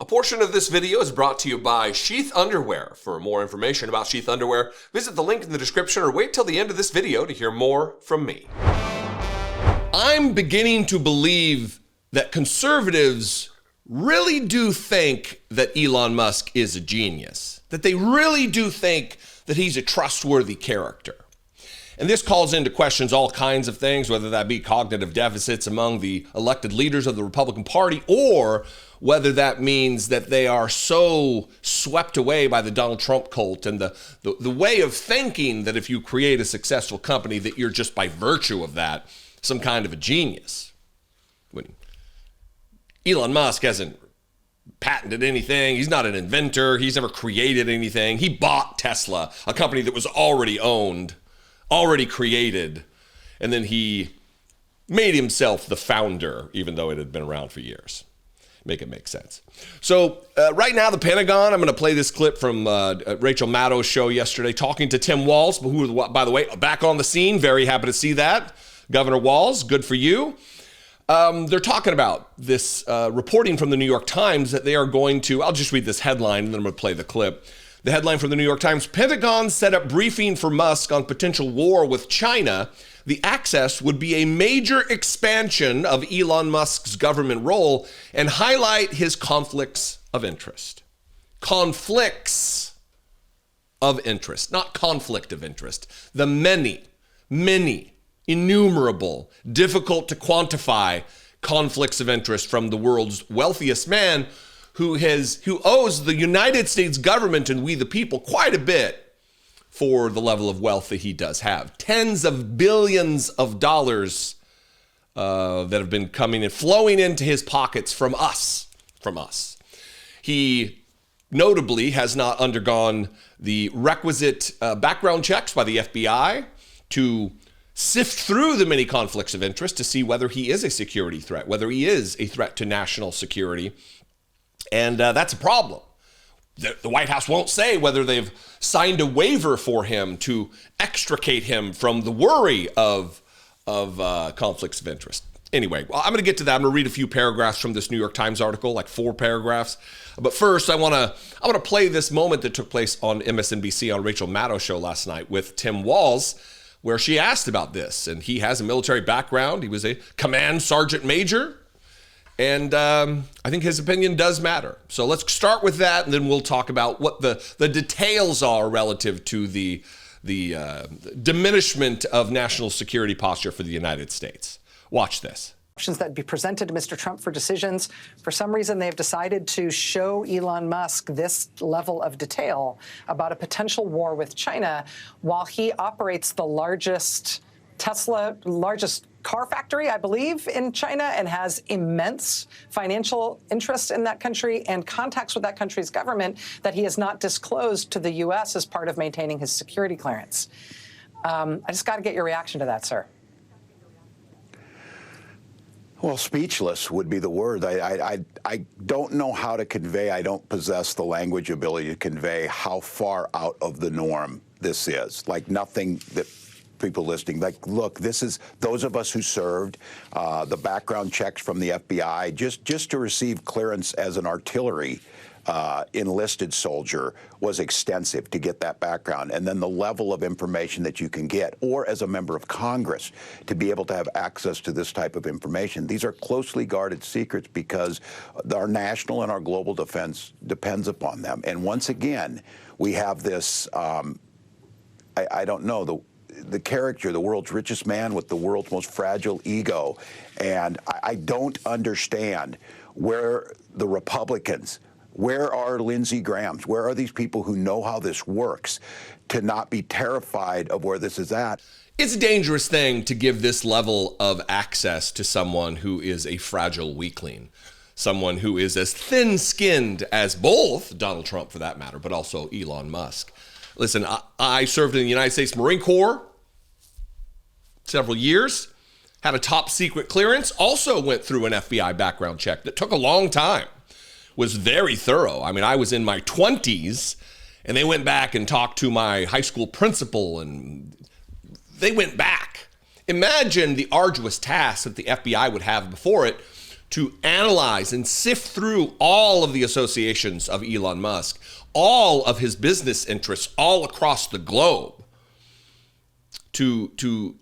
A portion of this video is brought to you by Sheath Underwear. For more information about Sheath Underwear, visit the link in the description or wait till the end of this video to hear more from me. I'm beginning to believe that conservatives really do think that Elon Musk is a genius, that they really do think that he's a trustworthy character. And this calls into questions all kinds of things, whether that be cognitive deficits among the elected leaders of the Republican Party, or whether that means that they are so swept away by the Donald Trump cult and the way of thinking that if you create a successful company, that you're just by virtue of that some kind of a genius. When Elon Musk hasn't patented anything, he's not an inventor, he's never created anything. He bought Tesla, a company that was already owned, already created, and then he made himself the founder, even though it had been around for years. Make it make sense. So right now, the Pentagon, I'm going to play this clip from Rachel Maddow's show yesterday, talking to Tim Walz, who, by the way, back on the scene. Very happy to see that. Governor Walz, good for you. They're talking about this reporting from the New York Times that they are going to, I'll just read this headline and then I'm going to play the clip. The headline from the New York Times: Pentagon set up briefing for Musk on potential war with China. The access would be a major expansion of Elon Musk's government role and highlight his conflicts of interest. Conflicts of interest, not conflict of interest. The many, innumerable, difficult to quantify conflicts of interest from the world's wealthiest man who owes the United States government and we the people quite a bit for the level of wealth that he does have. Tens of billions of dollars that have been coming and flowing into his pockets from us. He notably has not undergone the requisite background checks by the FBI to sift through the many conflicts of interest to see whether he is a security threat, whether he is a threat to national security. And that's a problem. The White House won't say whether they've signed a waiver for him to extricate him from the worry of conflicts of interest. Anyway, well, I'm going to get to that. I'm going to read a few paragraphs from this New York Times article, like 4 paragraphs. But first, I want to play this moment that took place on MSNBC on Rachel Maddow's show last night with Tim Walz, where she asked about this. And he has a military background. He was a command sergeant major. And I think his opinion does matter. So let's start with that, and then we'll talk about what the details are relative to the diminishment of national security posture for the United States. Watch this. Options that be presented to Mr. Trump for decisions. For some reason, they've decided to show Elon Musk this level of detail about a potential war with China while he operates the largest car factory, I believe, in China, and has immense financial interest in that country and contacts with that country's government that he has not disclosed to the U.S. as part of maintaining his security clearance. I just got to get your reaction to that, sir. Well, speechless would be the word. I don't know how to convey. I don't possess the language ability to convey how far out of the norm this is. Like nothing that people listening, like, look, this is those of us who served, the background checks from the FBI, just to receive clearance as an artillery enlisted soldier was extensive to get that background. And then the level of information that you can get, or as a member of Congress, to be able to have access to this type of information. These are closely guarded secrets because our national and our global defense depends upon them. And once again, we have this, I don't know, the character, the world's richest man with the world's most fragile ego. And I don't understand where the Republicans, where are Lindsey Grahams, where are these people who know how this works to not be terrified of where this is at? It's a dangerous thing to give this level of access to someone who is a fragile weakling, someone who is as thin-skinned as both Donald Trump, for that matter, but also Elon Musk. Listen, I served in the United States Marine Corps several years, had a top secret clearance, also went through an FBI background check that took a long time, was very thorough. I mean, I was in my 20s and they went back and talked to my high school principal and they went back. Imagine the arduous task that the FBI would have before it to analyze and sift through all of the associations of Elon Musk, all of his business interests all across the globe, to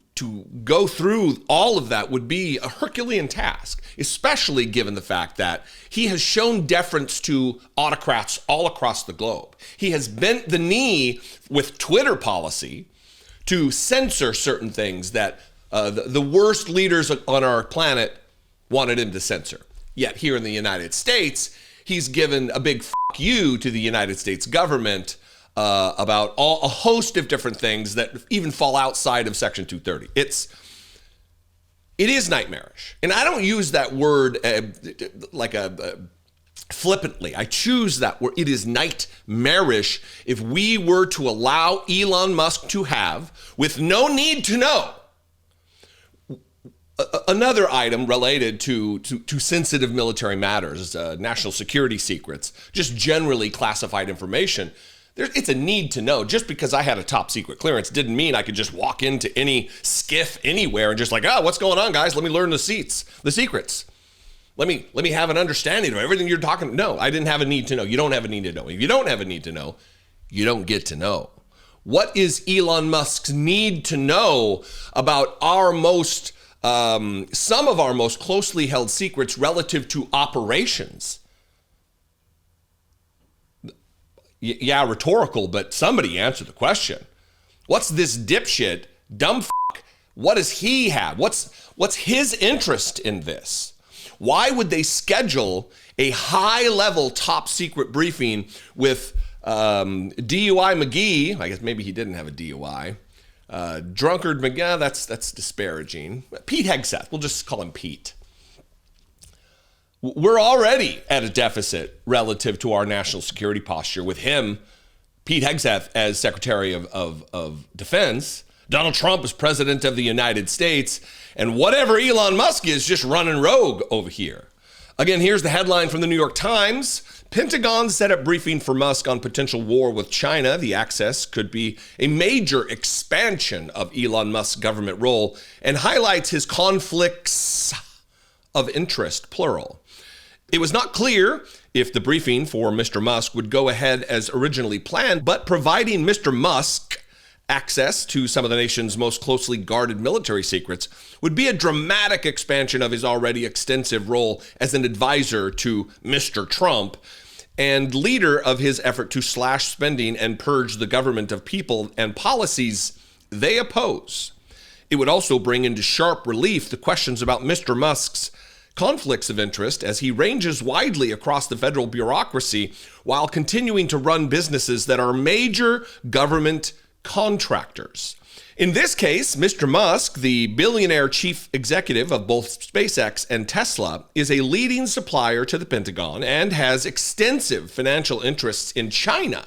go through all of that would be a Herculean task, especially given the fact that he has shown deference to autocrats all across the globe. He has bent the knee with Twitter policy to censor certain things that the worst leaders on our planet wanted him to censor. Yet here in the United States, he's given a big fuck you to the United States government about a host of different things that even fall outside of Section 230. It is nightmarish. And I don't use that word flippantly. I choose that word. It is nightmarish if we were to allow Elon Musk to have, with no need to know, another item related to sensitive military matters, national security secrets, just generally classified information. It's a need to know. Just because I had a top secret clearance didn't mean I could just walk into any skiff anywhere and just like, oh, what's going on, guys? Let me learn the secrets. Let me have an understanding of everything you're talking. No, I didn't have a need to know. You don't have a need to know. If you don't have a need to know, you don't get to know. What is Elon Musk's need to know about some of our most closely held secrets relative to operations? Yeah, rhetorical, but somebody answer the question. What's this dipshit, dumb fuck? What does he have? What's his interest in this? Why would they schedule a high-level top secret briefing with DUI McGee? I guess maybe he didn't have a DUI. Drunkard McGee, that's disparaging. Pete Hegseth, we'll just call him Pete. We're already at a deficit relative to our national security posture with him, Pete Hegseth, as Secretary of Defense, Donald Trump as President of the United States, and whatever Elon Musk is just running rogue over here. Again, here's the headline from the New York Times. Pentagon set up briefing for Musk on potential war with China. The access could be a major expansion of Elon Musk's government role and highlights his conflicts of interest, plural. It was not clear if the briefing for Mr. Musk would go ahead as originally planned, but providing Mr. Musk access to some of the nation's most closely guarded military secrets would be a dramatic expansion of his already extensive role as an advisor to Mr. Trump and leader of his effort to slash spending and purge the government of people and policies they oppose. It would also bring into sharp relief the questions about Mr. Musk's conflicts of interest as he ranges widely across the federal bureaucracy while continuing to run businesses that are major government contractors. In this case, Mr. Musk, the billionaire chief executive of both SpaceX and Tesla, is a leading supplier to the Pentagon and has extensive financial interests in China.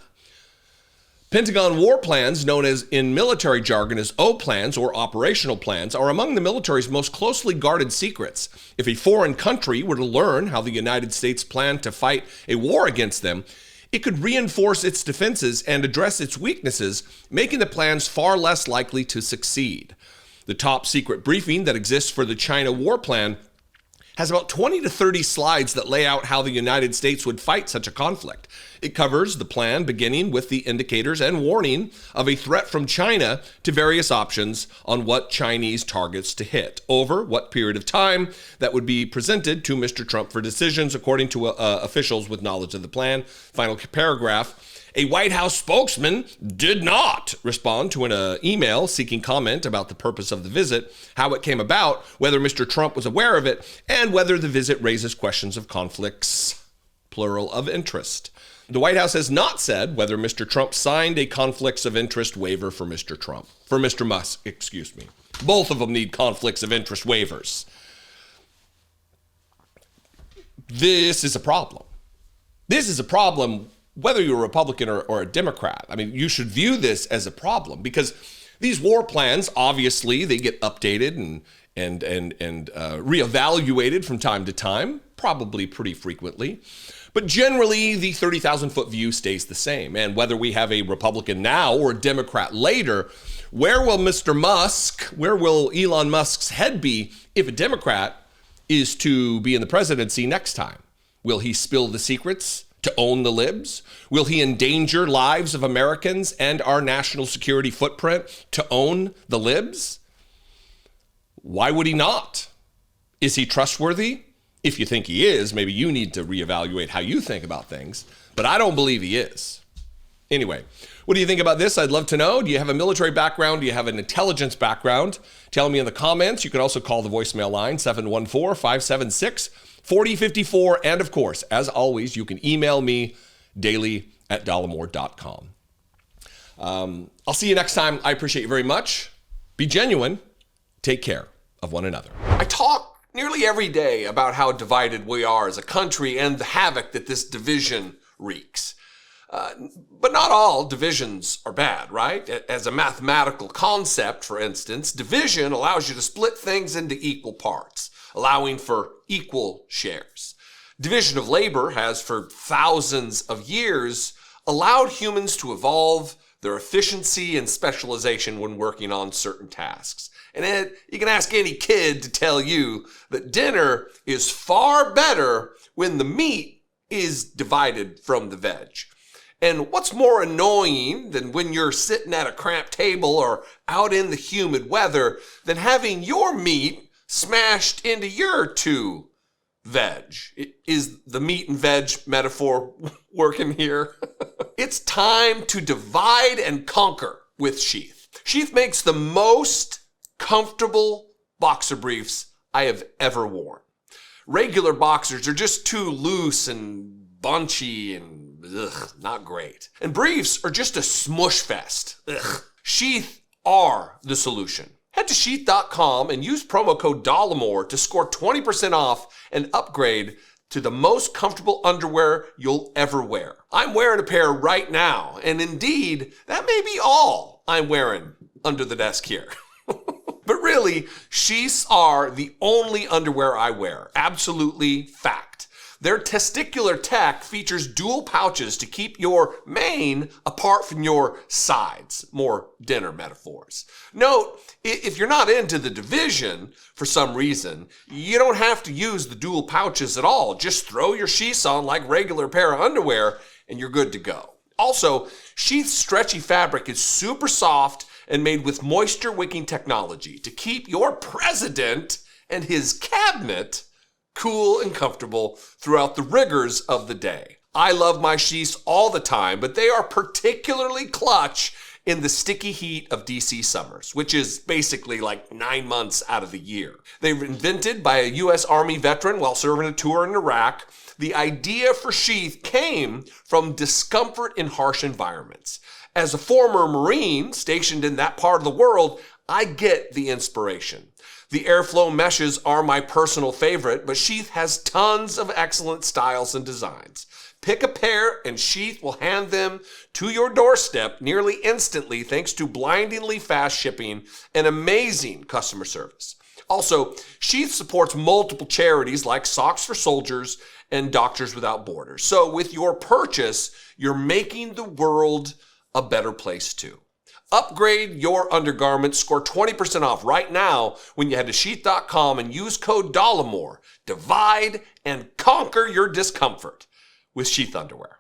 Pentagon war plans, known as in military jargon as O plans or operational plans, are among the military's most closely guarded secrets. If a foreign country were to learn how the United States planned to fight a war against them, it could reinforce its defenses and address its weaknesses, making the plans far less likely to succeed. The top secret briefing that exists for the China war plan has about 20 to 30 slides that lay out how the United States would fight such a conflict. It covers the plan beginning with the indicators and warning of a threat from China to various options on what Chinese targets to hit, over what period of time that would be presented to Mr. Trump for decisions, according to officials with knowledge of the plan. Final paragraph. A White House spokesman did not respond to an email seeking comment about the purpose of the visit, how it came about, whether Mr. Trump was aware of it, and whether the visit raises questions of conflicts, plural, of interest. The White House has not said whether Mr. Trump signed a conflicts of interest waiver for Mr. Musk, excuse me. Both of them need conflicts of interest waivers. This is a problem. This is a problem whether you're a Republican or a Democrat. I mean, you should view this as a problem because these war plans, obviously, they get updated and reevaluated from time to time, probably pretty frequently. But generally, the 30,000-foot view stays the same. And whether we have a Republican now or a Democrat later, where will Elon Musk's head be if a Democrat is to be in the presidency next time? Will he spill the secrets to own the libs? Will he endanger lives of Americans and our national security footprint to own the libs? Why would he not? Is he trustworthy? If you think he is, maybe you need to reevaluate how you think about things, but I don't believe he is. Anyway, what do you think about this? I'd love to know. Do you have a military background? Do you have an intelligence background? Tell me in the comments. You can also call the voicemail line, 714-576-4054. And of course, as always, you can email me daily@dollemore.com. I'll see you next time. I appreciate you very much. Be genuine. Take care of one another. I talk nearly every day about how divided we are as a country and the havoc that this division wreaks. But not all divisions are bad, right? As a mathematical concept, for instance, division allows you to split things into equal parts, allowing for equal shares. Division of labor has, for thousands of years, allowed humans to evolve their efficiency and specialization when working on certain tasks. And you can ask any kid to tell you that dinner is far better when the meat is divided from the veg. And what's more annoying than when you're sitting at a cramped table or out in the humid weather than having your meat smashed into your two veg? Is the meat and veg metaphor working here? It's time to divide and conquer with Sheath. Sheath makes the most comfortable boxer briefs I have ever worn. Regular boxers are just too loose and bunchy and not great. And briefs are just a smush fest. Sheath are the solution. Head to sheath.com and use promo code Dollemore to score 20% off and upgrade to the most comfortable underwear you'll ever wear. I'm wearing a pair right now, and indeed, that may be all I'm wearing under the desk here. But really, sheaths are the only underwear I wear. Absolutely fact. Their testicular tech features dual pouches to keep your mane apart from your sides. More dinner metaphors. Note, if you're not into the division for some reason, you don't have to use the dual pouches at all. Just throw your sheaths on like regular pair of underwear and you're good to go. Also, Sheath's stretchy fabric is super soft and made with moisture-wicking technology to keep your president and his cabinet cool and comfortable throughout the rigors of the day. I love my sheaths all the time, but they are particularly clutch in the sticky heat of DC summers, which is basically like 9 months out of the year. They were invented by a U.S. Army veteran while serving a tour in Iraq. The idea for Sheath came from discomfort in harsh environments. As a former Marine stationed in that part of the world, I get the inspiration. The airflow meshes are my personal favorite, but Sheath has tons of excellent styles and designs. Pick a pair and Sheath will hand them to your doorstep nearly instantly thanks to blindingly fast shipping and amazing customer service. Also, Sheath supports multiple charities like Socks for Soldiers and Doctors Without Borders. So with your purchase, you're making the world a better place too. Upgrade your undergarments, score 20% off right now when you head to sheath.com and use code Dollemore. Divide and conquer your discomfort with Sheath underwear.